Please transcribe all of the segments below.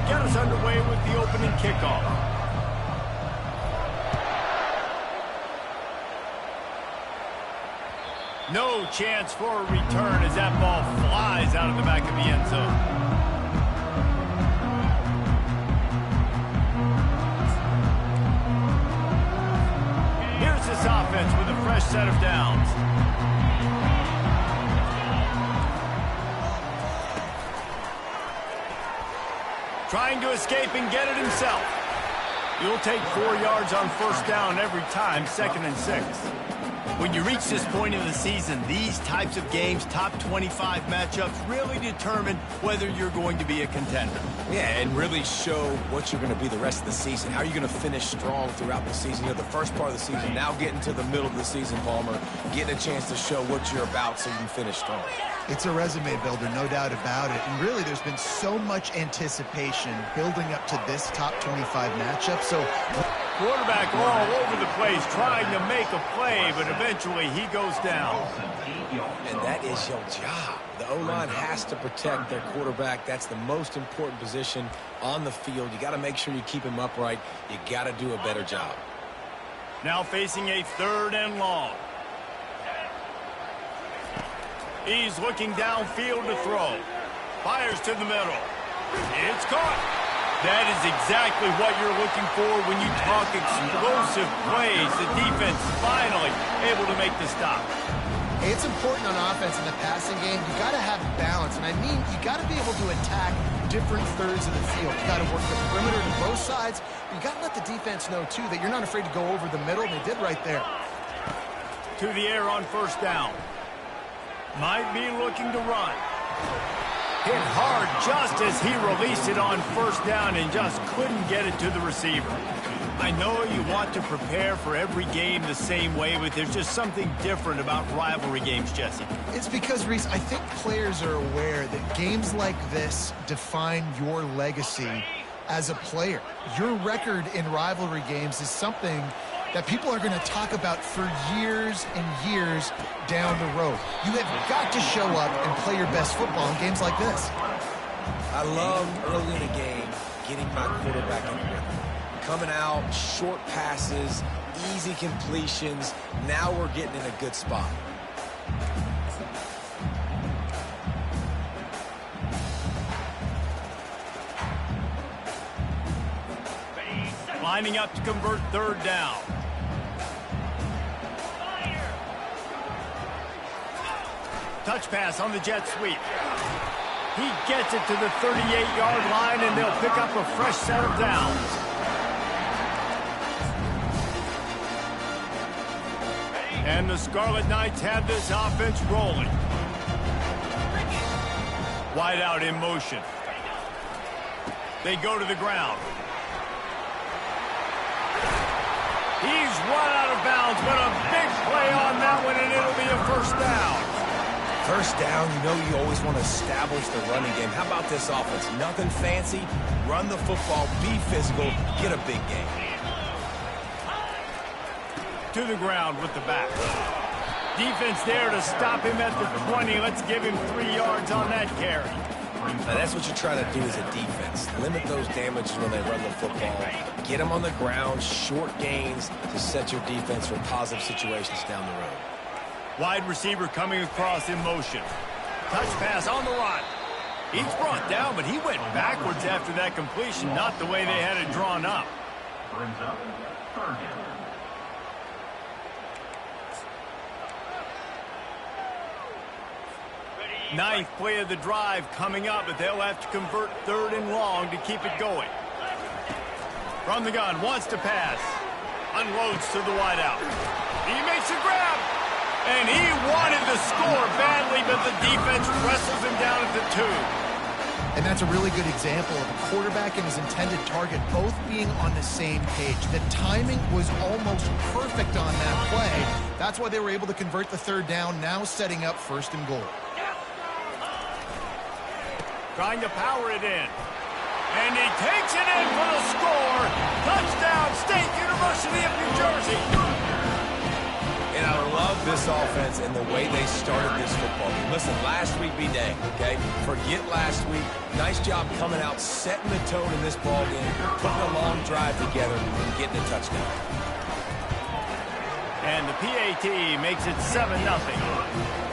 get us underway with the opening kickoff. No chance for a return as that ball flies out of the back of the end zone. Here's this offense with a fresh set of downs. Trying to escape and get it himself. You'll take 4 yards on first down every time, 2nd and 6. When you reach this point in the season, these types of games, top 25 matchups, really determine whether you're going to be a contender. Yeah, and really show what you're going to be the rest of the season. How are you going to finish strong throughout the season? You know, the first part of the season, now getting to the middle of the season, Palmer, getting a chance to show what you're about so you can finish strong. It's a resume builder, no doubt about it. And really, there's been so much anticipation building up to this top 25 matchup. So quarterback all over the place trying to make a play, but eventually he goes down. And that is your job. The O-line has to protect their quarterback. That's the most important position on the field. You got to make sure you keep him upright. You got to do a better job. Now facing a 3rd and long. He's looking downfield to throw. Fires to the middle. It's caught. That is exactly what you're looking for when you talk explosive plays. The defense finally able to make the stop. It's important on offense in the passing game. You got to have balance. And I mean, you got to be able to attack different thirds of the field. You got to work the perimeter to both sides. But you got to let the defense know, too, that you're not afraid to go over the middle. They did right there. To the air on first down. Might be looking to run. Hit hard just as he released it on first down and just couldn't get it to the receiver. I know you want to prepare for every game the same way, but there's just something different about rivalry games, Jesse. It's because, Reese, I think players are aware that games like this define your legacy as a player. Your record in rivalry games is something that people are going to talk about for years and years down the road. You have got to show up and play your best football in games like this. I love early in the game getting my quarterback in the rhythm. Coming out, short passes, easy completions. Now we're getting in a good spot. Lining up to convert 3rd down. Touch pass on the jet sweep. He gets it to the 38-yard line, and they'll pick up a fresh set of downs. And the Scarlet Knights have this offense rolling. Wide out in motion. They go to the ground. He's run out of bounds, but a big play on that one, and it'll be a first down. First down, you know you always want to establish the running game. How about this offense? Nothing fancy. Run the football, be physical, get a big game. To the ground with the back. Defense there to stop him at the 20. Let's give him 3 yards on that carry. Now that's what you try to do as a defense. Limit those damages when they run the football. Get them on the ground, short gains to set your defense for positive situations down the road. Wide receiver coming across in motion. Touch pass on the run. He's brought down, but he went backwards after that completion, not the way they had it drawn up. Brings up 3rd down. Ninth play of the drive coming up, but they'll have to convert 3rd and long to keep it going. From the gun, wants to pass. Unloads to the wideout. He makes a grab. And he wanted to score badly, but the defense wrestles him down at the 2. And that's a really good example of a quarterback and his intended target both being on the same page. The timing was almost perfect on that play. That's why they were able to convert the 3rd down, now setting up 1st and goal. Trying to power it in. And he takes it in for the score. Touchdown, State University of New Jersey. And I love this offense and the way they started this football game. Listen, last week be dang, okay? Forget last week. Nice job coming out, setting the tone in this ball game, putting a long drive together, and getting a touchdown. And the PAT makes it 7-0.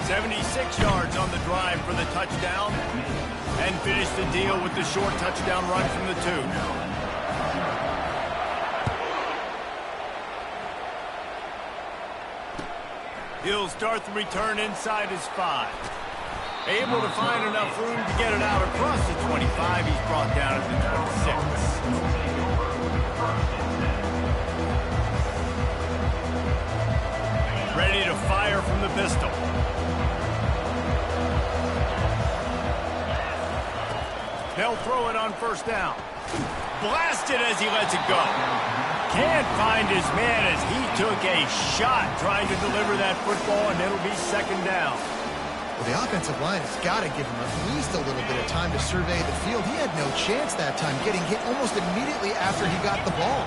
76 yards on the drive for the touchdown. And finish the deal with the short touchdown run from the 2. He'll start the return inside his 5. Able to find enough room to get it out across the 25. He's brought down at the 26. Ready to fire from the pistol. They'll throw it on first down. Blasted as he lets it go. Can't find his man as he took a shot trying to deliver that football, and it'll be second down. Well, the offensive line has got to give him at least a little bit of time to survey the field. He had no chance that time, getting hit almost immediately after he got the ball.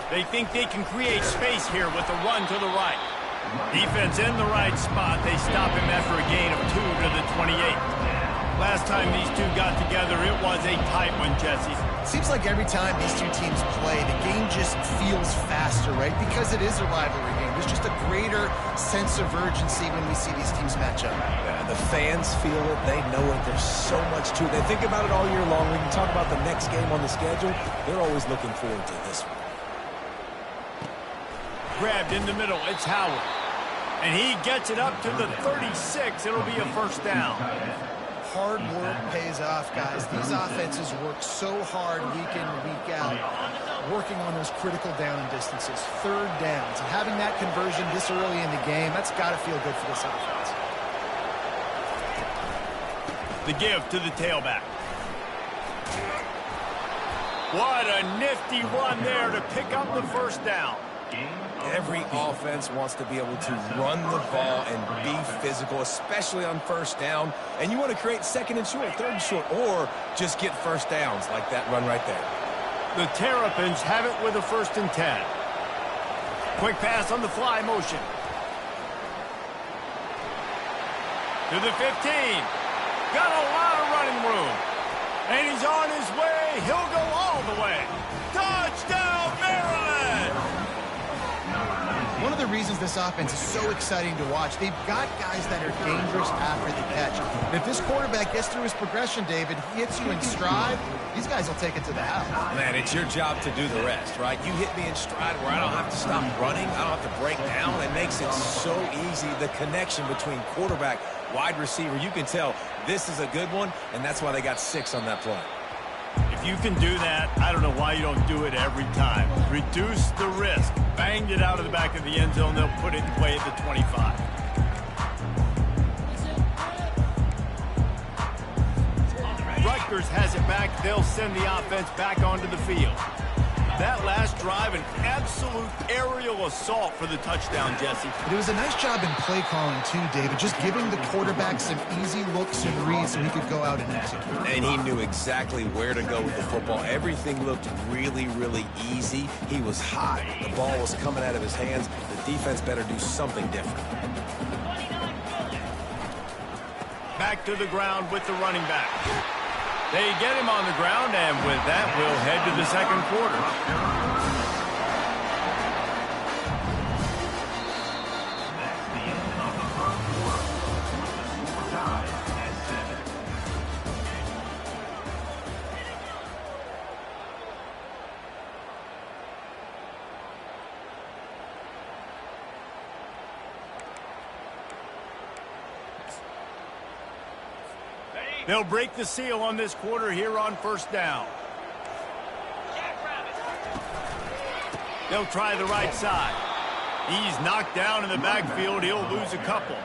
They think they can create space here with a run to the right. Defense in the right spot. They stop him after a gain of 2 to the 28. Last time these two got together, it was a tight one, Jesse. Seems like every time these two teams play, the game just feels faster, right? Because it is a rivalry game. There's just a greater sense of urgency when we see these teams match up. Yeah, the fans feel it. They know it. There's so much to it. They think about it all year long. When you talk about the next game on the schedule, they're always looking forward to this one. Grabbed in the middle. It's Howard. And he gets it up to the 36. It'll be a first down. Hard work pays off, guys. These offenses work so hard week in, week out, working on those critical down and distances, third downs. And having that conversion this early in the game, that's got to feel good for this offense. The give to the tailback. What a nifty run there to pick up the first down. Every offense wants to be able to run the ball and be physical, especially on first down. And you want to create second and short, third and short, or just get first downs like that run right there. The Terrapins have it with a 1st and 10. Quick pass on the fly motion. To the 15. Got a lot of running room. And he's on his way. He'll go all the way. Touchdown, Maryland! One of the reasons this offense is so exciting to watch, they've got guys that are dangerous after the catch. And if this quarterback gets through his progression, David, he hits you in stride, these guys will take it to the house. Man, it's your job to do the rest, right? You hit me in stride where I don't have to stop running. I don't have to break down. It makes it so easy. The connection between quarterback, wide receiver, you can tell this is a good one, and that's why they got 6 on that play. If you can do that, I don't know why you don't do it every time. Reduce the risk. Banged it out of the back of the end zone. They'll put it in play at the 25. Rutgers has it back. They'll send the offense back onto the field. That last drive, an absolute aerial assault for the touchdown, Jesse. It was a nice job in play calling, too, David, just giving the quarterback some easy looks and reads so he could go out and execute. And he knew exactly where to go with the football. Everything looked really, really easy. He was hot. The ball was coming out of his hands. The defense better do something different. Back to the ground with the running back. They get him on the ground, and with that, we'll head to the second quarter. They'll break the seal on this quarter here on first down. They'll try the right side. He's knocked down in the backfield. He'll lose a couple.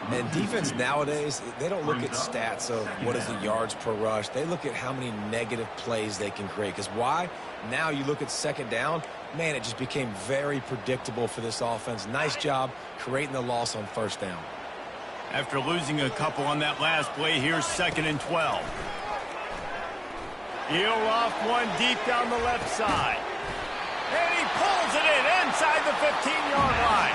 And defense nowadays, they don't look at stats of what is the yards per rush. They look at how many negative plays they can create. Because why? Now you look at second down, man, it just became very predictable for this offense. Nice job creating the loss on first down. After losing a couple on that last play, here's 2nd and 12. He'll off one deep down the left side. And he pulls it in, end inside the 15-yard line.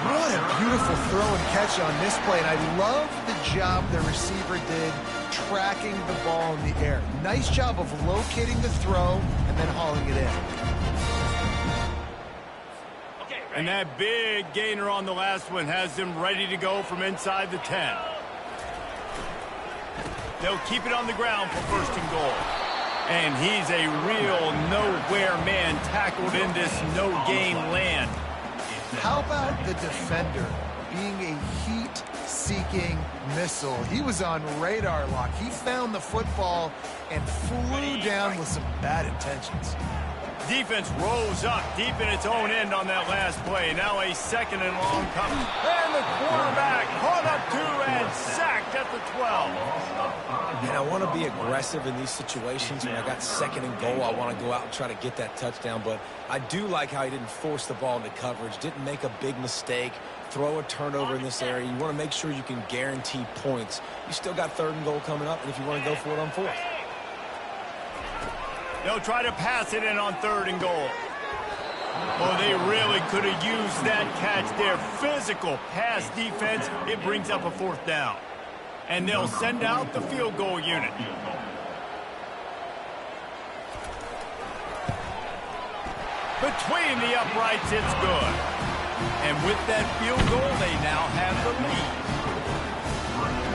What a beautiful throw and catch on this play, and I love the job the receiver did tracking the ball in the air. Nice job of locating the throw and then hauling it in. And that big gainer on the last one has them ready to go from inside the 10. They'll keep it on the ground for first and goal. And he's a real nowhere man tackled in this no-gain land. How about the defender being a heat-seeking missile? He was on radar lock. He found the football and flew down with some bad intentions. Defense rose up deep in its own end on that last play. Now a second and long coming. And the quarterback caught up to and sacked at the 12. And I want to be aggressive in these situations. When I got second and goal, I want to go out and try to get that touchdown. But I do like how he didn't force the ball into coverage, didn't make a big mistake, throw a turnover in this area. You want to make sure you can guarantee points. You still got third and goal coming up, and if you want to go for it on fourth. They'll try to pass it in on third and goal. Well, they really could have used that catch there. Physical pass defense. It brings up a fourth down. And they'll send out the field goal unit. Between the uprights, it's good. And with that field goal, they now have the lead.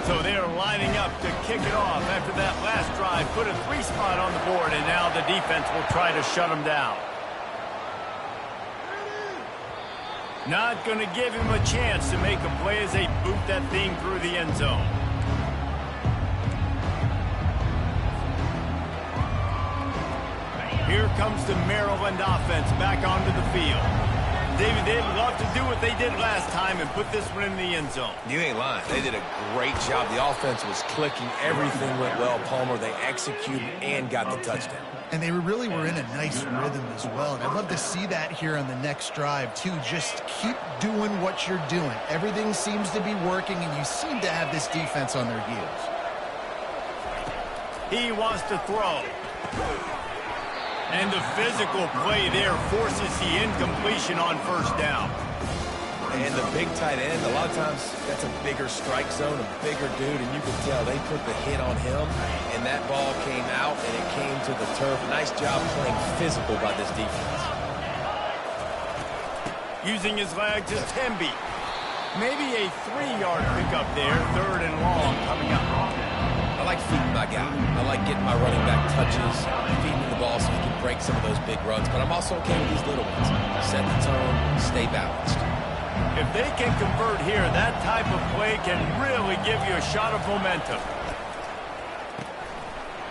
So they're lining up to kick it off after that last drive. Put a 3-spot on the board, and now the defense will try to shut them down. Not going to give him a chance to make a play as they boot that thing through the end zone. Here comes the Maryland offense back onto the field. David, they'd love to do what they did last time and put this one in the end zone. You ain't lying. They did a great job. The offense was clicking. Everything went well, Palmer. They executed and got the touchdown. And they really were in a nice rhythm as well. And I'd love to see that here on the next drive, too. Just keep doing what you're doing. Everything seems to be working, and you seem to have this defense on their heels. He wants to throw. And the physical play there forces the incompletion on first down. And the big tight end, a lot of times that's a bigger strike zone, a bigger dude, and you can tell they put the hit on him, and that ball came out, and it came to the turf. Nice job playing physical by this defense. Using his legs is Temby. Maybe a 3-yard pickup there, third and long coming up. I like feeding my guy. I like getting my running back touches, feeding the ball so he can break some of those big runs. But I'm also okay with these little ones. Set the tone, stay balanced. If they can convert here, that type of play can really give you a shot of momentum.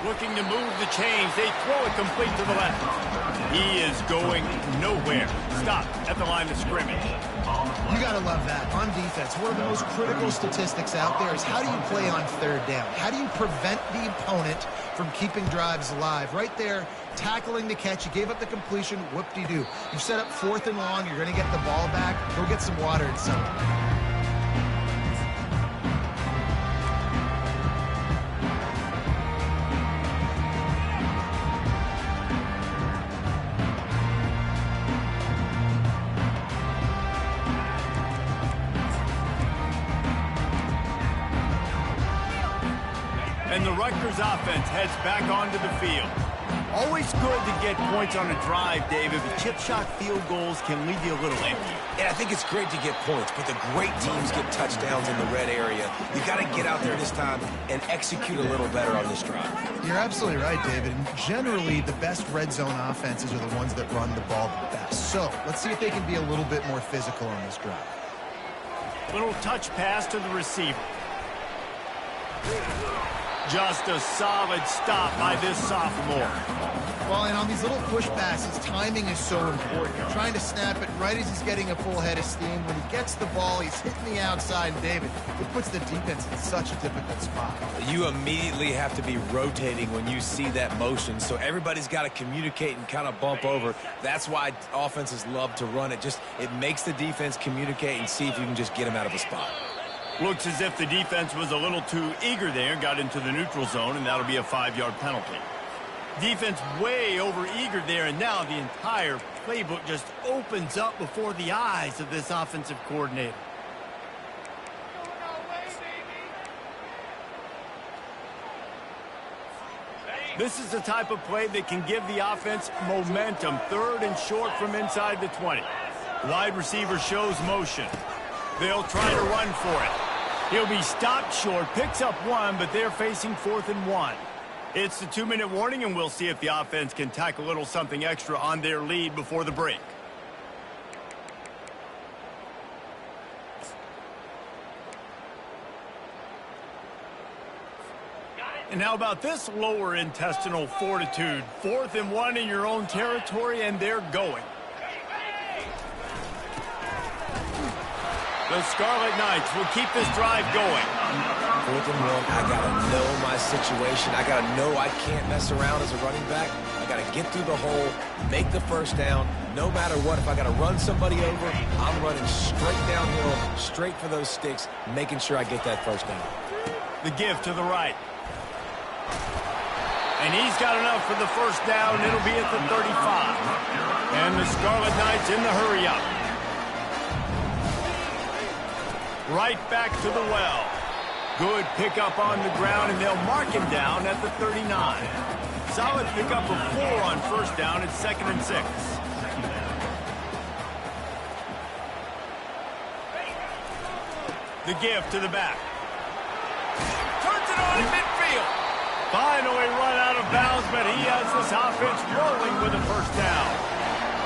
Looking to move the chains. They throw it complete to the left. He is going nowhere. Stop at the line of scrimmage. You got to love that. On defense, one of the most critical statistics out there is how do you play on third down? How do you prevent the opponent from keeping drives alive? Right there, tackling the catch. You gave up the completion. Whoop-de-doo. You set up fourth and long. You're going to get the ball back. Go get some water and something. And the Rutgers offense heads back onto the field. Always good to get points on a drive, David, but chip shot field goals can leave you a little empty. Yeah, I think it's great to get points, but the great teams get touchdowns in the red area. You got to get out there this time and execute a little better on this drive. You're absolutely right, David. And generally, the best red zone offenses are the ones that run the ball the best. So let's see if they can be a little bit more physical on this drive. Little touch pass to the receiver. Just a solid stop by this sophomore. Well, and on these little push passes, timing is so important. You're trying to snap it right as he's getting a full head of steam. When he gets the ball, he's hitting the outside. And David, it puts the defense in such a difficult spot. You immediately have to be rotating when you see that motion, so everybody's got to communicate and kind of bump over. That's why offenses love to run it. It makes the defense communicate and see if you can just get them out of a spot. Looks as if the defense was a little too eager there, got into the neutral zone, and that'll be a 5-yard penalty. Defense way over-eager there, and now the entire playbook just opens up before the eyes of this offensive coordinator. This is the type of play that can give the offense momentum. 3rd and short from inside the 20. Wide receiver shows motion. They'll try to run for it. He'll be stopped short, picks up 1, but they're facing 4th and 1. It's the 2-minute warning, and we'll see if the offense can tack a little something extra on their lead before the break. And how about this lower intestinal fortitude? 4th and 1 in your own territory, and they're going. The Scarlet Knights will keep this drive going. 4th and 1, I got to know my situation. I got to know I can't mess around as a running back. I got to get through the hole, make the first down. No matter what, if I got to run somebody over, I'm running straight downhill, straight for those sticks, making sure I get that first down. The give to the right. And he's got enough for the first down. It'll be at the 35. And the Scarlet Knights in the hurry-up. Right back to the well. Good pickup on the ground, and they'll mark him down at the 39. Solid pickup of 4 on first down. It's 2nd and 6. The give to the back. Turns it on in midfield. Finally run out of bounds, but he has this offense rolling with a first down.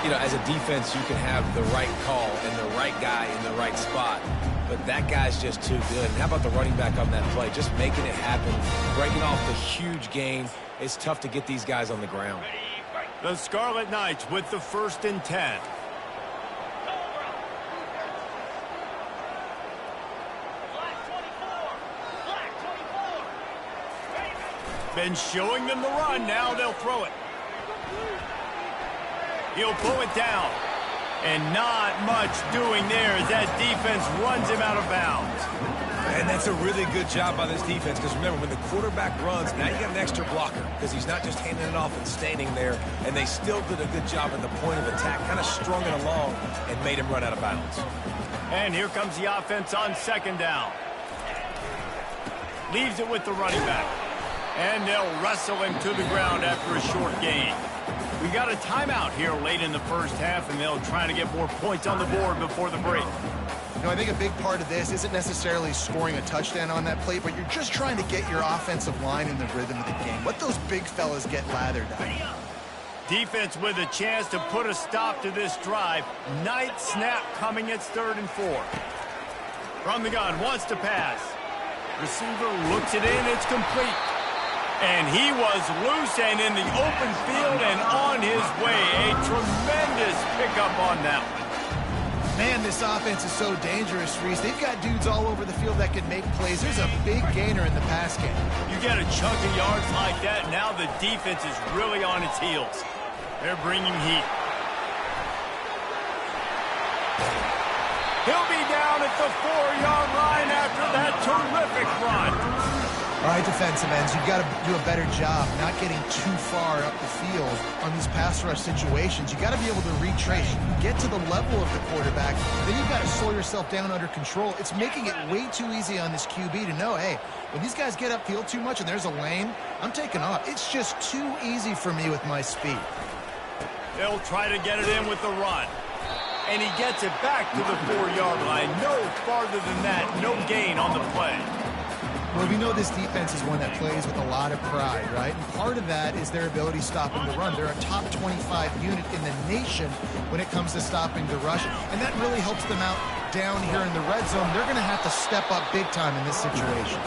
You know, as a defense, you can have the right call and the right guy in the right spot, but that guy's just too good. And how about the running back on that play? Just making it happen, breaking off the huge gain. It's tough to get these guys on the ground. The Scarlet Knights with the 1st and 10. Been showing them the run. Now they'll throw it. He'll pull it down. And not much doing there as that defense runs him out of bounds. And that's a really good job by this defense, because remember, when the quarterback runs, now you got an extra blocker, because he's not just handing it off and standing there, and they still did a good job at the point of attack, kind of strung it along and made him run out of bounds. And here comes the offense on 2nd down. Leaves it with the running back. And they'll wrestle him to the ground after a short gain. We got a timeout here late in the first half, and they'll try to get more points on the board before the break. You know, I think a big part of this isn't necessarily scoring a touchdown on that play, but you're just trying to get your offensive line in the rhythm of the game. Let those big fellas get lathered out. Defense with a chance to put a stop to this drive. Knight snap coming. It's 3rd and 4. From the gun, wants to pass. Receiver looks it in. It's complete. And he was loose and in the open field and on his way. A tremendous pickup on that one. Man, this offense is so dangerous, Reese. They've got dudes all over the field that can make plays. There's a big gainer in the pass game. You get a chunk of yards like that, now the defense is really on its heels. They're bringing heat. He'll be down at the 4-yard line after that terrific run. All right, defensive ends, you've got to do a better job not getting too far up the field on these pass rush situations. You've got to be able to retrace. You can get to the level of the quarterback, then you've got to slow yourself down under control. It's making it way too easy on this QB to know, hey, when these guys get upfield too much and there's a lane, I'm taking off. It's just too easy for me with my speed. They'll try to get it in with the run. And he gets it back to the 4-yard line. No farther than that, no gain on the play. Well, we know this defense is one that plays with a lot of pride, right? And part of that is their ability stopping the run. They're a top 25 unit in the nation when it comes to stopping the rush, and that really helps them out down here in the red zone. They're going to have to step up big time in this situation.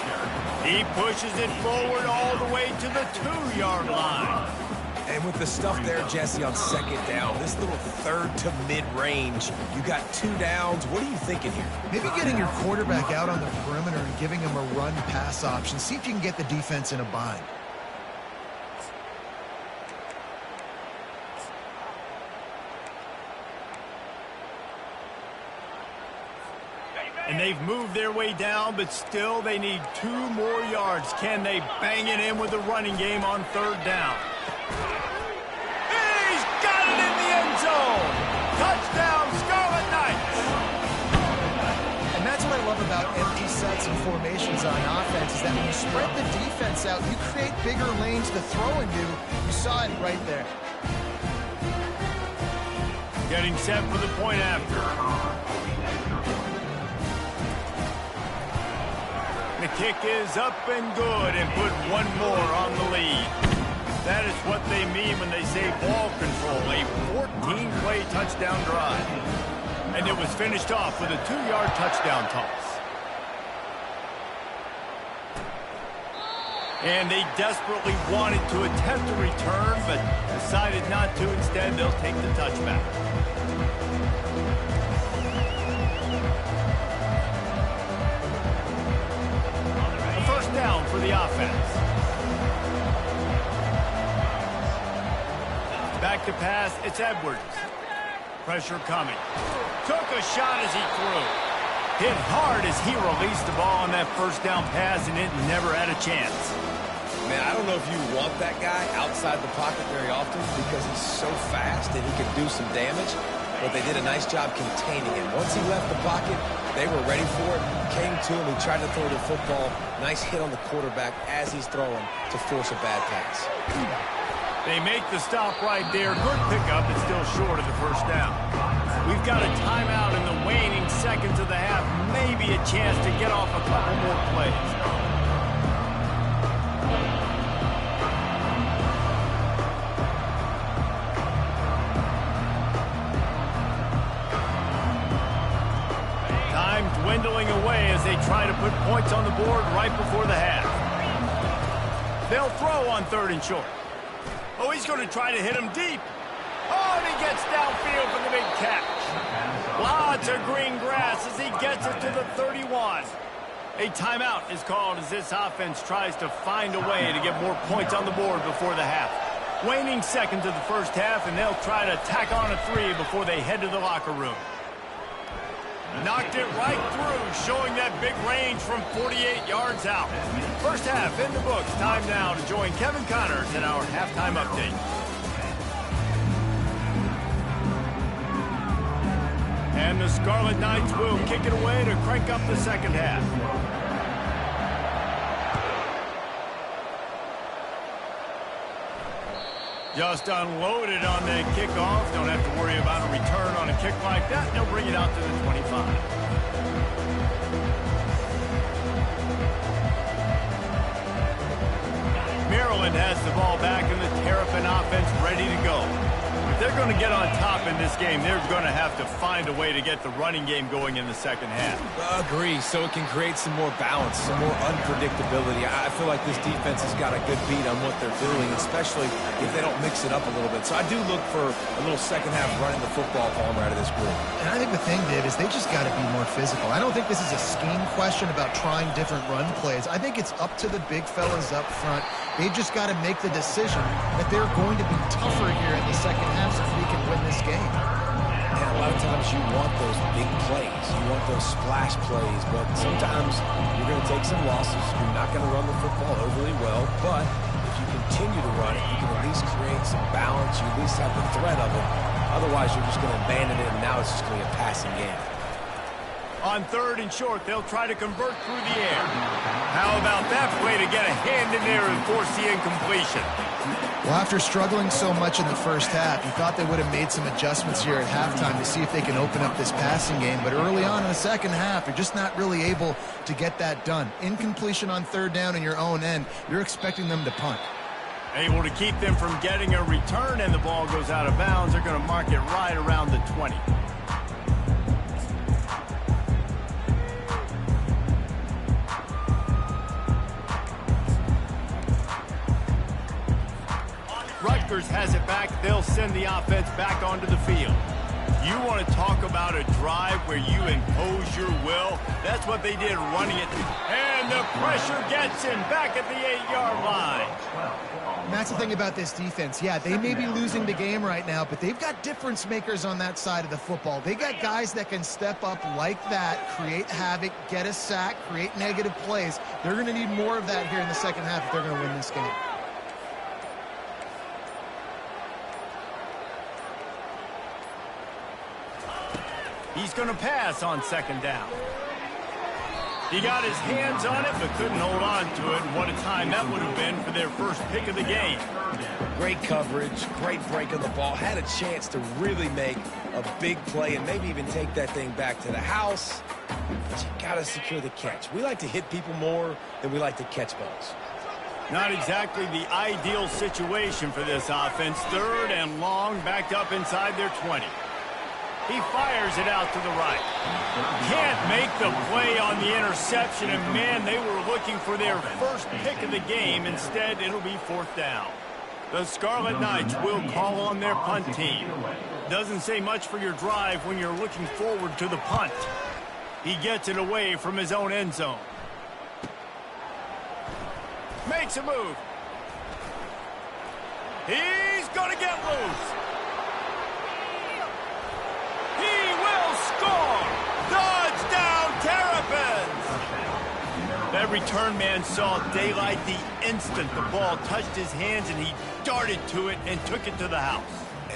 He pushes it forward all the way to the 2-yard line. And with the stuff there, Jesse, on 2nd down, this little 3rd to mid-range, you got 2 downs. What are you thinking here? Maybe getting your quarterback out on the perimeter and giving him a run-pass option. See if you can get the defense in a bind. And they've moved their way down, but still they need 2 more yards. Can they bang it in with the running game on 3rd down? He's got it in the end zone. Touchdown, Scarlet Knights. And that's what I love about empty sets and formations on offense is that when you spread the defense out, you create bigger lanes to throw into. You saw it right there. Getting set for the point after. The kick is up and good and put one more on the lead. That is what they mean when they say ball control, a 14-play touchdown drive. And it was finished off with a 2-yard touchdown toss. And they desperately wanted to attempt a return, but decided not to. Instead, they'll take the touchback. A first down for the offense. Back to pass, it's Edwards. Pressure coming. Took a shot as he threw. Hit hard as he released the ball on that first down pass, and it never had a chance. Man, I don't know if you want that guy outside the pocket very often because he's so fast and he can do some damage, but they did a nice job containing him. Once he left the pocket, they were ready for it, came to him, he tried to throw the football. Nice hit on the quarterback as he's throwing to force a bad pass. They make the stop right there. Good pickup, but still short of the first down. We've got a timeout in the waning seconds of the half. Maybe a chance to get off a couple more plays. Time dwindling away as they try to put points on the board right before the half. They'll throw on 3rd and short. Oh, he's going to try to hit him deep. Oh, and he gets downfield for the big catch. Lots of green grass as he gets it to the 31. A timeout is called as this offense tries to find a way to get more points on the board before the half. Waning seconds of the first half, and they'll try to tack on a 3 before they head to the locker room. Knocked it right through, showing that big range from 48 yards out. First half in the books. Time now to join Kevin Connors in our halftime update. And the Scarlet Knights will kick it away to crank up the second half. Just unloaded on that kickoff. Don't have to worry about a return on a kick like that. They'll bring it out to the 25. Maryland has the ball back and the Terrapin offense ready to go. If they're going to get on top in this game, they're going to have to find a way to get the running game going in the second half. Agree, so it can create some more balance, some more unpredictability. I feel like this defense has got a good beat on what they're doing, especially if they don't mix it up a little bit. So I do look for a little second half running the football palm out of this group. And I think the thing, Dave, is they just got to be more physical. I don't think this is a scheme question about trying different run plays. I think it's up to the big fellas up front. They've just got to make the decision that they're going to be tougher here in the second half so they can win this game. And a lot of times you want those big plays. You want those splash plays. But sometimes you're going to take some losses. You're not going to run the football overly well. But if you continue to run it, you can at least create some balance. You at least have the threat of it. Otherwise, you're just going to abandon it, and now it's just going to be a passing game. On 3rd and short, they'll try to convert through the air. How about that play to get a hand in there and force the incompletion? Well, after struggling so much in the first half, you thought they would have made some adjustments here at halftime to see if they can open up this passing game. But early on in the second half, you're just not really able to get that done. Incompletion on 3rd down in your own end, you're expecting them to punt. Able to keep them from getting a return, and the ball goes out of bounds. They're going to mark it right around the 20. Rutgers has it back. They'll send the offense back onto the field. You want to talk about a drive where you impose your will? That's what they did running it. And the pressure gets him back at the 8-yard line. And that's the thing about this defense. Yeah, they may be losing the game right now, but they've got difference makers on that side of the football. They got guys that can step up like that, create havoc, get a sack, create negative plays. They're going to need more of that here in the second half if they're going to win this game. He's going to pass on second down. He got his hands on it, but couldn't hold on to it. And what a time that would have been for their first pick of the game. Great coverage, great break of the ball. Had a chance to really make a big play and maybe even take that thing back to the house. But you got to secure the catch. We like to hit people more than we like to catch balls. Not exactly the ideal situation for this offense. Third and long, backed up inside their 20. He fires it out to the right. Can't make the play on the interception, and man, they were looking for their first pick of the game. Instead, it'll be fourth down. The Scarlet Knights will call on their punt team. Doesn't say much for your drive when you're looking forward to the punt. He gets it away from his own end zone. Makes a move. He's going to get loose. He will score! Touchdown, Terrapins! That return man saw daylight the instant the ball touched his hands, and he darted to it and took it to the house.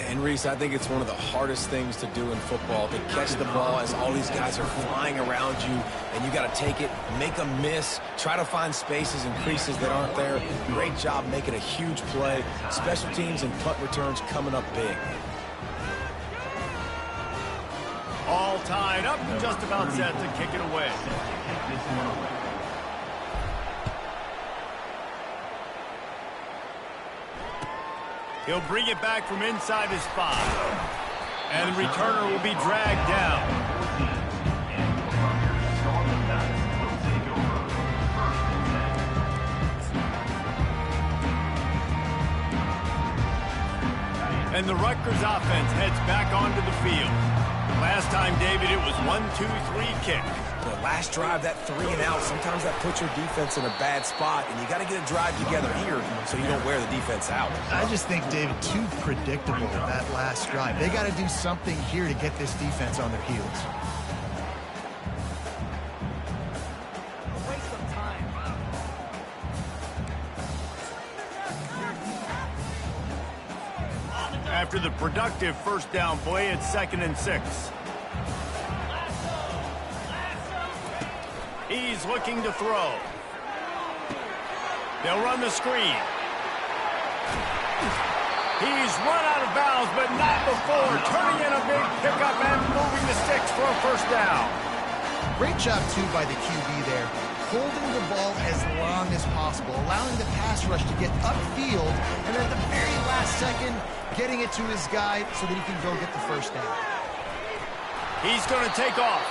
And, Reese, I think it's one of the hardest things to do in football, to catch the ball as all these guys are flying around you, and you got to take it, make a miss, try to find spaces and creases that aren't there. Great job making a huge play. Special teams and punt returns coming up big. All tied up, just about set to kick it away. He'll bring it back from inside his 5. And the returner will be dragged down. And the Rutgers offense heads back onto the field. Last time, David, it was 1-2-3 kick. The last drive, that 3 and out, sometimes that puts your defense in a bad spot, and you got to get a drive together here so you don't wear the defense out. I just think, David, too predictable that last drive. They got to do something here to get this defense on their heels. After the productive first down play, it's 2nd and 6. He's looking to throw. They'll run the screen. He's run out of bounds, but not before turning in a big pickup and moving the sticks for a first down. Great job, too, by the QB there, holding the ball as long as possible, allowing the pass rush to get upfield, and at the very last second, getting it to his guy so that he can go get the first down. He's going to take off.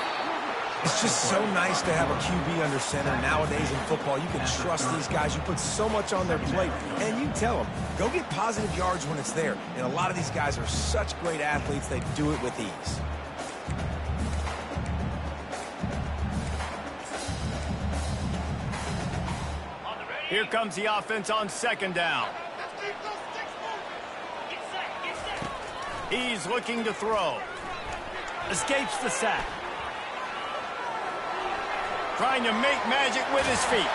It's just so nice to have a QB under center. Nowadays in football, you can trust these guys. You put so much on their plate, and you tell them, go get positive yards when it's there. And a lot of these guys are such great athletes, they do it with ease. Here comes the offense on 2nd down. He's looking to throw. Escapes the sack. Trying to make magic with his feet.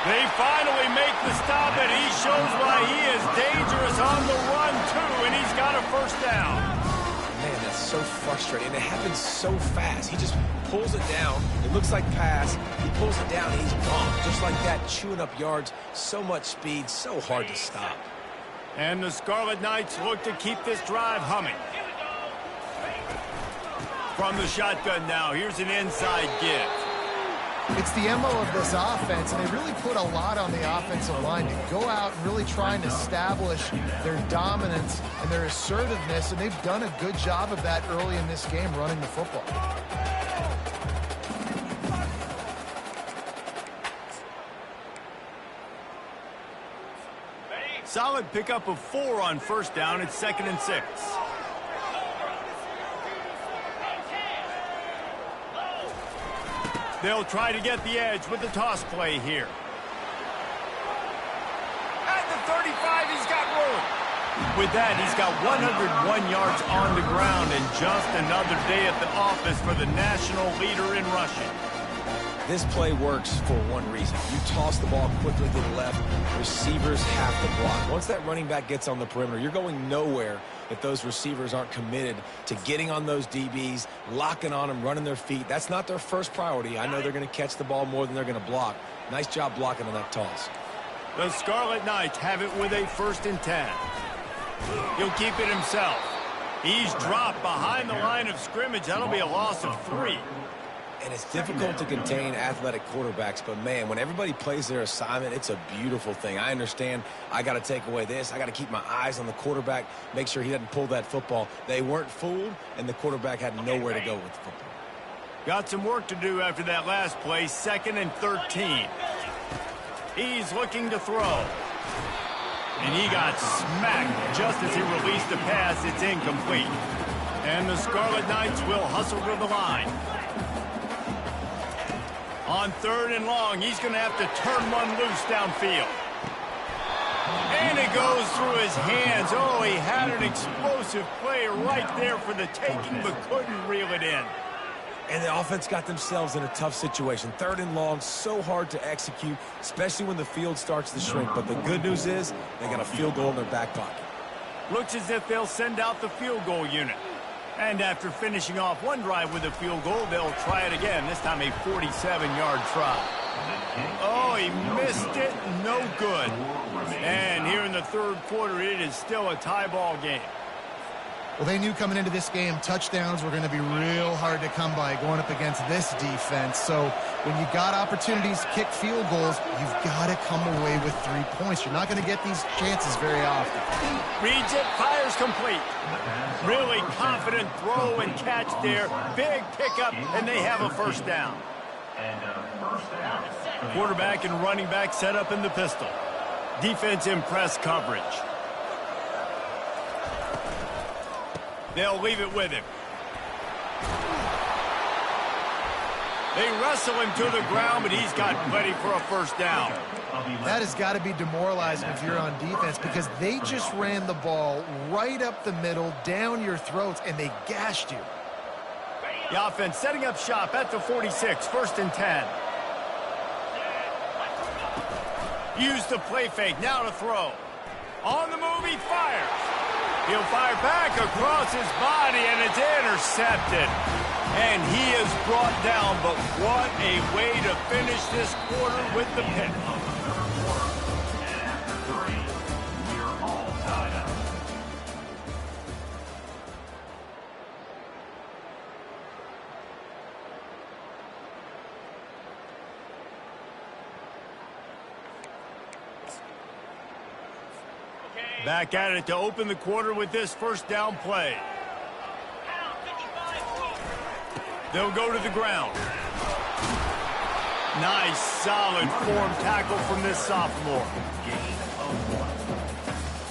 They finally make the stop, and he shows why he is dangerous on the run, too, and he's got a first down. Man, that's so frustrating. It happens so fast. He just pulls it down. It looks like pass. He pulls it down, and he's gone. Just like that, chewing up yards. So much speed, so hard to stop. And the Scarlet Knights look to keep this drive humming. From the shotgun now, here's an inside give. It's the MO of this offense, and they really put a lot on the offensive line to go out and really try and establish their dominance and their assertiveness, and they've done a good job of that early in this game running the football. Solid pickup of 4 on first down. It's 2nd and 6. They'll try to get the edge with the toss play here. At the 35, he's got room. With that, he's got 101 yards on the ground, and just another day at the office for the national leader in rushing. This play works for one reason. You toss the ball quickly to the left, receivers have to block. Once that running back gets on the perimeter, you're going nowhere if those receivers aren't committed to getting on those DBs, locking on them, running their feet. That's not their first priority. I know they're going to catch the ball more than they're going to block. Nice job blocking on that toss. The Scarlet Knights have it with a 1st and 10. He'll keep it himself. He's dropped behind the line of scrimmage. That'll be a loss of 3. And it's difficult to contain athletic quarterbacks, but, man, when everybody plays their assignment, it's a beautiful thing. I understand I got to take away this. I got to keep my eyes on the quarterback, make sure he doesn't pull that football. They weren't fooled, and the quarterback had nowhere to go with the football. Got some work to do after that last play, 2nd and 13. He's looking to throw. And he got smacked just as he released the pass. It's incomplete. And the Scarlet Knights will hustle to the line. On 3rd and long, he's going to have to turn one loose downfield. And it goes through his hands. Oh, he had an explosive play right there for the taking, but couldn't reel it in. And the offense got themselves in a tough situation. 3rd and long, so hard to execute, especially when the field starts to shrink. But the good news is they got a field goal in their back pocket. Looks as if they'll send out the field goal unit. And after finishing off one drive with a field goal, they'll try it again, this time a 47-yard try. Oh, he missed it. No good. And here in the 3rd quarter, it is still a tie ball game. Well, they knew coming into this game touchdowns were going to be real hard to come by going up against this defense. So when you got opportunities to kick field goals, you've got to come away with 3 points. You're not going to get these chances very often. Reads it, fires complete. Really confident throw and catch there. Big pickup, and they have a 1st down. Quarterback and running back set up in the pistol. Defense in press coverage. They'll leave it with him. They wrestle him to the ground, but he's got plenty for a 1st down. That has got to be demoralizing if you're on defense because they just ran the ball right up the middle, down your throats, and they gashed you. The offense setting up shop at the 46, 1st and 10. Use the play fake, now to throw. On the move, he fires. He'll fire back across his body, and it's intercepted. And he is brought down, but what a way to finish this quarter with the pick. Back at it to open the quarter with this 1st down play. They'll go to the ground. Nice, solid form tackle from this sophomore.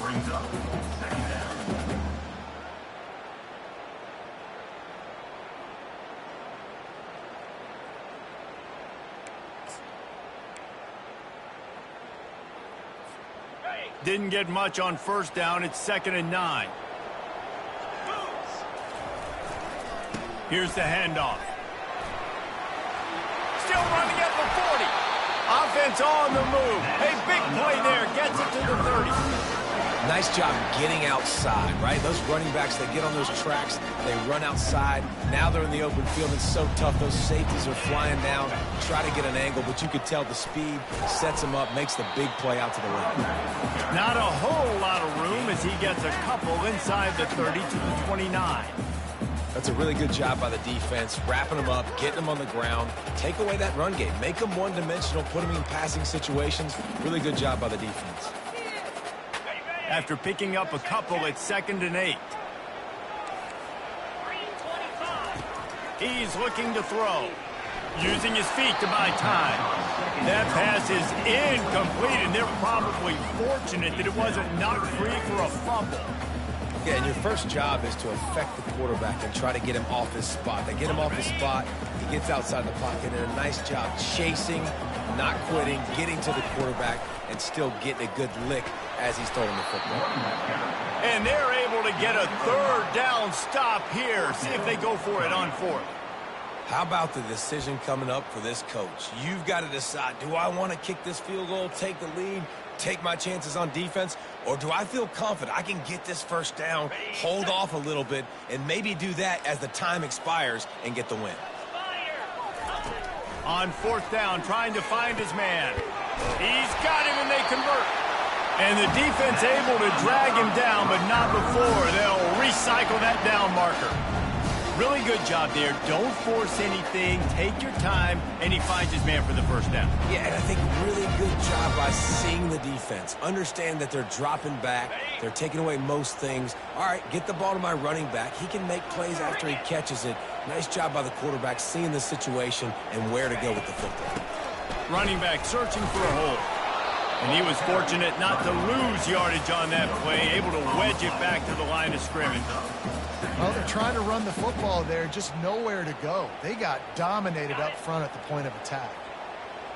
Brings up 2nd down. Didn't get much on 1st down. It's 2nd and 9. Here's the handoff. Still running at the 40. Offense on the move. A big play there. Gets it to the 30. Nice job getting outside, right? Those running backs, they get on those tracks, they run outside. Now they're in the open field. It's so tough. Those safeties are flying down, try to get an angle, but you could tell the speed sets them up, makes the big play out to the left. Not a whole lot of room as he gets a couple inside the 30 to the 29. That's a really good job by the defense, wrapping them up, getting them on the ground. Take away that run game. Make them one-dimensional, put them in passing situations. Really good job by the defense. After picking up a couple, it's 2nd and 8. He's looking to throw. Using his feet to buy time. That pass is incomplete, and they're probably fortunate that it wasn't knocked free for a fumble. Yeah, and your first job is to affect the quarterback and try to get him off his spot. They get him off his spot, he gets outside the pocket, and a nice job chasing, not quitting, getting to the quarterback, and still getting a good lick as he's throwing the football. And they're able to get a 3rd down stop here. See if they go for it on 4th. How about the decision coming up for this coach? You've got to decide, do I want to kick this field goal, take the lead, take my chances on defense, or do I feel confident I can get this first down, hold off a little bit, and maybe do that as the time expires and get the win? On fourth down, trying to find his man. He's got him, and they convert. And the defense able to drag him down, but not before they'll recycle that down marker. Really good job there. Don't force anything. Take your time, and he finds his man for the first down. Yeah, and I think really good job by seeing the defense. Understand that they're dropping back. They're taking away most things. All right, get the ball to my running back. He can make plays after he catches it. Nice job by the quarterback seeing the situation and where to go with the football. Running back searching for a hole. And he was fortunate not to lose yardage on that play, able to wedge it back to the line of scrimmage. Well, they're trying to run the football there, just nowhere to go. They got dominated up front at the point of attack.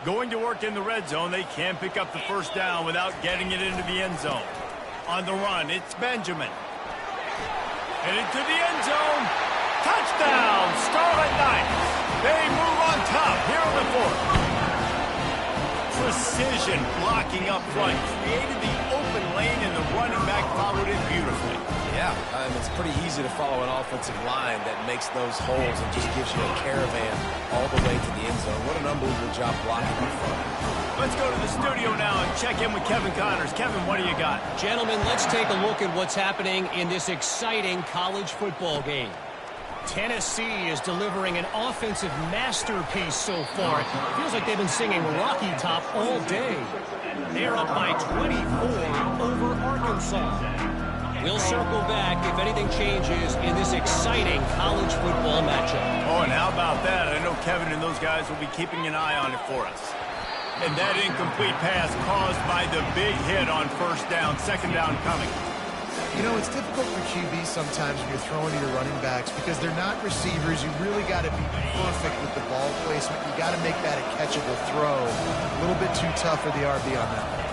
Going to work in the red zone, they can't pick up the first down without getting it into the end zone. On the run, it's Benjamin. Headed to the end zone. Touchdown, Scarlet Knights. They move on top here in the fourth. Precision blocking up front. Created the open lane, and the running back followed it beautifully. Yeah, it's pretty easy to follow an offensive line that makes those holes and just gives you a caravan all the way to the end zone. What an unbelievable job blocking up front. Let's go to the studio now and check in with Kevin Connors. Kevin, what do you got? Gentlemen, let's take a look at what's happening in this exciting college football game. Tennessee is delivering an offensive masterpiece so far. It feels like they've been singing Rocky Top all day. They're up by 24 over Arkansas. We'll circle back if anything changes in this exciting college football matchup. Oh, and how about that? I know Kevin and those guys will be keeping an eye on it for us. And that incomplete pass caused by the big hit on first down, second down coming. You know, it's difficult for QB sometimes when you're throwing to your running backs because they're not receivers. You really got to be perfect with the ball placement. You got to make that a catchable throw. A little bit too tough for the RB on that one.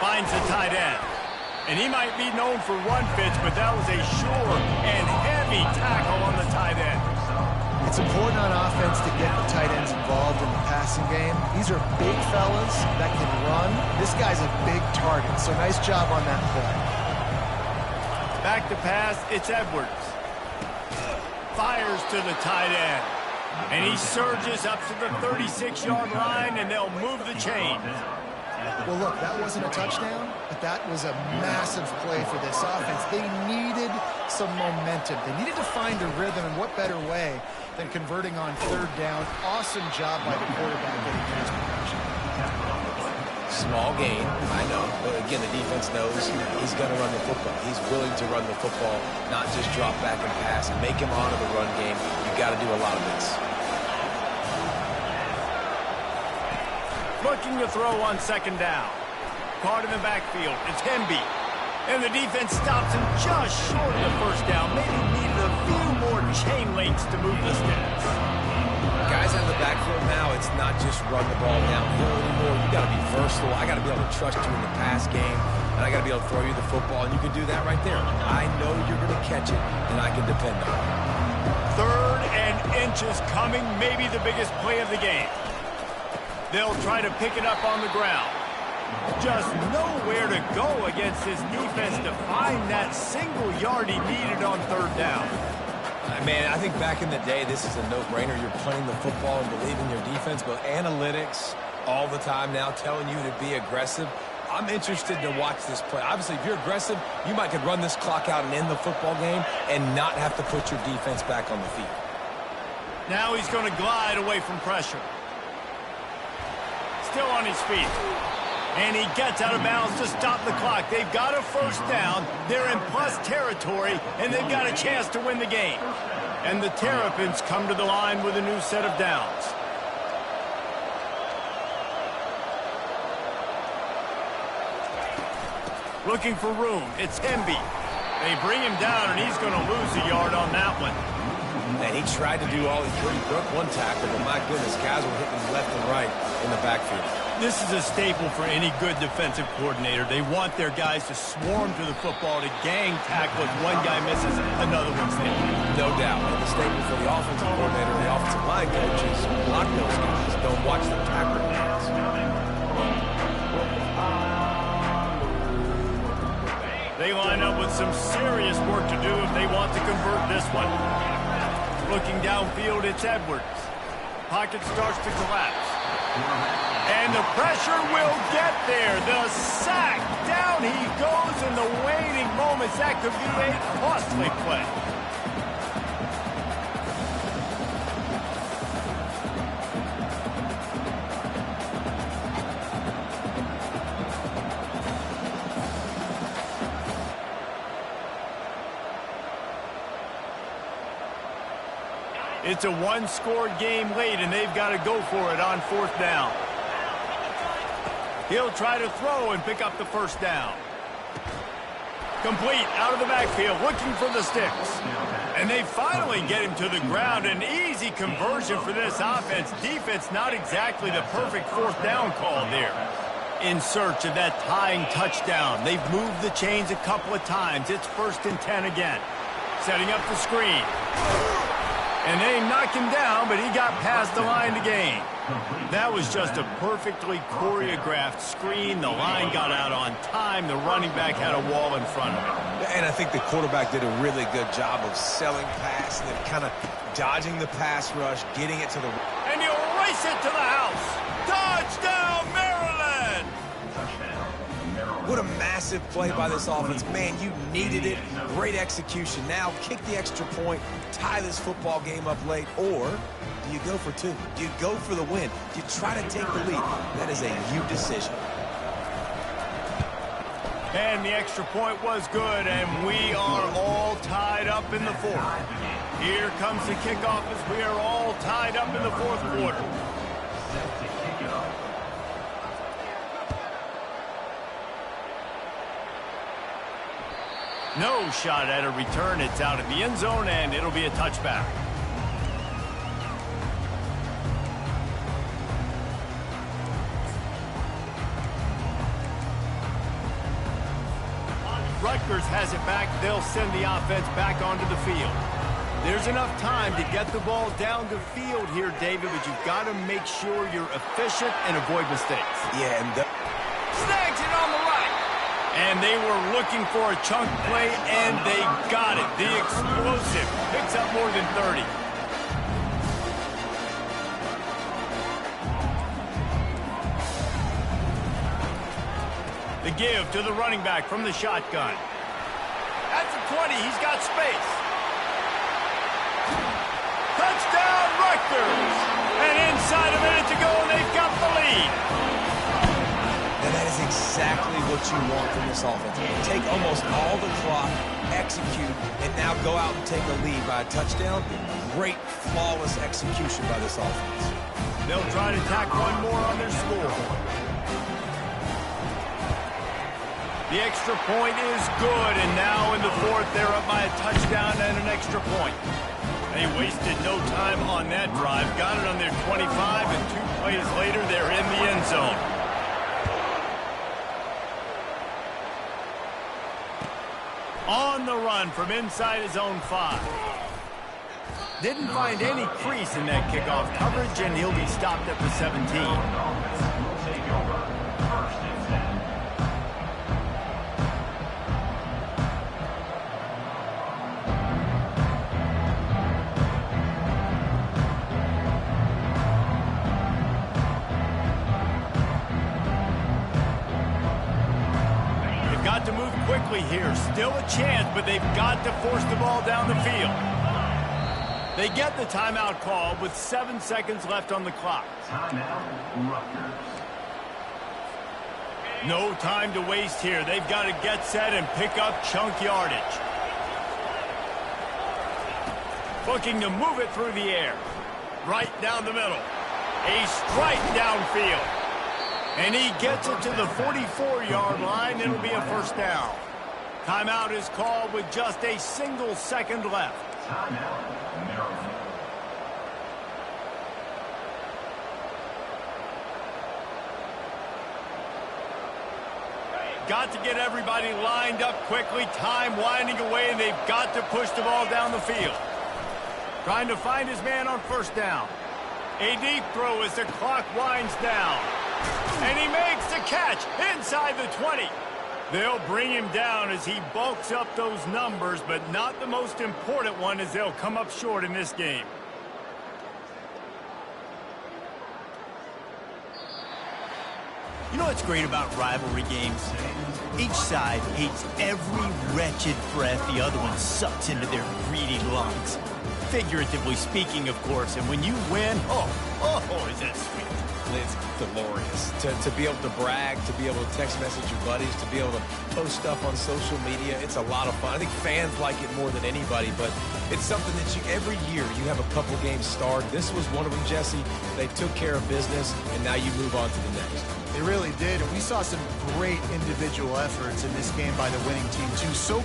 Finds the tight end. And he might be known for run fits, but that was a sure and heavy tackle on the tight end. It's important on offense to get the tight ends involved in the passing game. These are big fellas that can run. This guy's a big target, so nice job on that play. Back to pass, it's Edwards. Fires to the tight end. And he surges up to the 36-yard line, and they'll move the chains. Well, look, that wasn't a touchdown, but that was a massive play for this offense. They needed some momentum. They needed to find a rhythm, and what better way than converting on third down. Awesome job by the quarterback getting pass protection. Small gain, I know. But again, the defense knows he's going to run the football. He's willing to run the football, not just drop back and pass and make him honor the run game. You've got to do a lot of this. Looking to throw on second down. Caught in the backfield. It's Hemby. And the defense stops him just short of the first down. Maybe needed a few more chain links to move the sticks. Guys in the backfield now, it's not just run the ball downhill anymore. You got to be versatile. I got to be able to trust you in the pass game, and I got to be able to throw you the football, and you can do that right there. I know you're going to catch it, and I can depend on it. Third and inches coming, maybe the biggest play of the game. They'll try to pick it up on the ground. Just nowhere to go against this defense to find that single yard he needed on third down. Man, I think back in the day, this is a no-brainer. You're playing the football and believing your defense, but analytics all the time now telling you to be aggressive. I'm interested to watch this play. Obviously, if you're aggressive, you might could run this clock out and end the football game and not have to put your defense back on the field. Now he's going to glide away from pressure. Still on his feet. And he gets out of bounds to stop the clock. They've got a first down. They're in plus territory, and they've got a chance to win the game. And the Terrapins come to the line with a new set of downs. Looking for room. It's Hemby. They bring him down, and he's going to lose a yard on that one. And he tried to do all he could. He broke one tackle, but my goodness, guys were hitting him left and right in the backfield. This is a staple for any good defensive coordinator. They want their guys to swarm to the football, to gang tackle. If one guy misses, another one's there. No doubt. And the staple for the offensive coordinator and the offensive line coach is block those guys. Don't watch them tackle guys. They line up with some serious work to do if they want to convert this one. Looking downfield, it's Edwards. Pocket starts to collapse. And the pressure will get there. The sack. Down he goes in the waning moments. That could be a costly play. It's a one-score game late, and they've got to go for it on 4th down. He'll try to throw and pick up the first down. Complete out of the backfield, looking for the sticks. And they finally get him to the ground. An easy conversion for this offense. Defense, not exactly the perfect 4th down call there. In search of that tying touchdown. They've moved the chains a couple of times. It's 1st and 10 again. Setting up the screen. And they knock him down, but he got past the line to gain. That was just a perfectly choreographed screen. The line got out on time. The running back had a wall in front of him. And I think the quarterback did a really good job of selling pass and then kind of dodging the pass rush, getting it to the... And he'll race it to the house. Touchdown, Maryland! What a massive play by this offense. Man, you needed it. Great execution. Now kick the extra point, tie this football game up late, or do you go for 2? Do you go for the win? Do you try to take the lead? That is a you decision. And the extra point was good, and we are all tied up in the 4th. Here comes the kickoff as we are all tied up in the 4th quarter. No shot at a return. It's out of the end zone, and it'll be a touchback. Rutgers has it back. They'll send the offense back onto the field. There's enough time to get the ball down the field here, David, but you've got to make sure you're efficient and avoid mistakes. Yeah, and snags it on the right. And they were looking for a chunk play, and they got it. The explosive picks up more than 30. The give to the running back from the shotgun. At the 20, he's got space. Touchdown, Rutgers! And inside a minute to go, and they've got the lead. And that is exactly what you want from this offense. Take almost all the clock, execute, and now go out and take a lead by a touchdown. Great, flawless execution by this offense. They'll try to tack one more on their score. The extra point is good, and now in the 4th, they're up by a touchdown and an extra point. They wasted no time on that drive. Got it on their 25, and 2 plays later, they're in the end zone. On the run from inside his own 5. Didn't find any crease in that kickoff coverage, and he'll be stopped at the 17. To move quickly here. Still a chance, but they've got to force the ball down the field. They get the timeout call with 7 seconds left on the clock. Timeout, Rutgers. No time to waste here. They've got to get set and pick up chunk yardage. Looking to move it through the air. Right down the middle. A strike downfield. And he gets it to the 44-yard line. It'll be a first down. Timeout is called with just a single second left. Timeout, Maryland. got to get everybody lined up quickly, time winding away, and they've got to push the ball down the field. Trying to find his man on first down. A deep throw as the clock winds down. And he makes the catch inside the 20. They'll bring him down as he bulks up those numbers, but not the most important one, as they'll come up short in this game. You know what's great about rivalry games? Each side hates every wretched breath the other one sucks into their greedy lungs. Figuratively speaking, of course, and when you win, oh, is that sweet. It's glorious to be able to brag, to be able to text message your buddies, to be able to post stuff on social media. It's a lot of fun. I think fans like it more than anybody, but it's something that every year you have a couple games starred. This was one of them, Jesse. They took care of business, and now you move on to the next. They really did, and we saw some great individual efforts in this game by the winning team, too. So cool.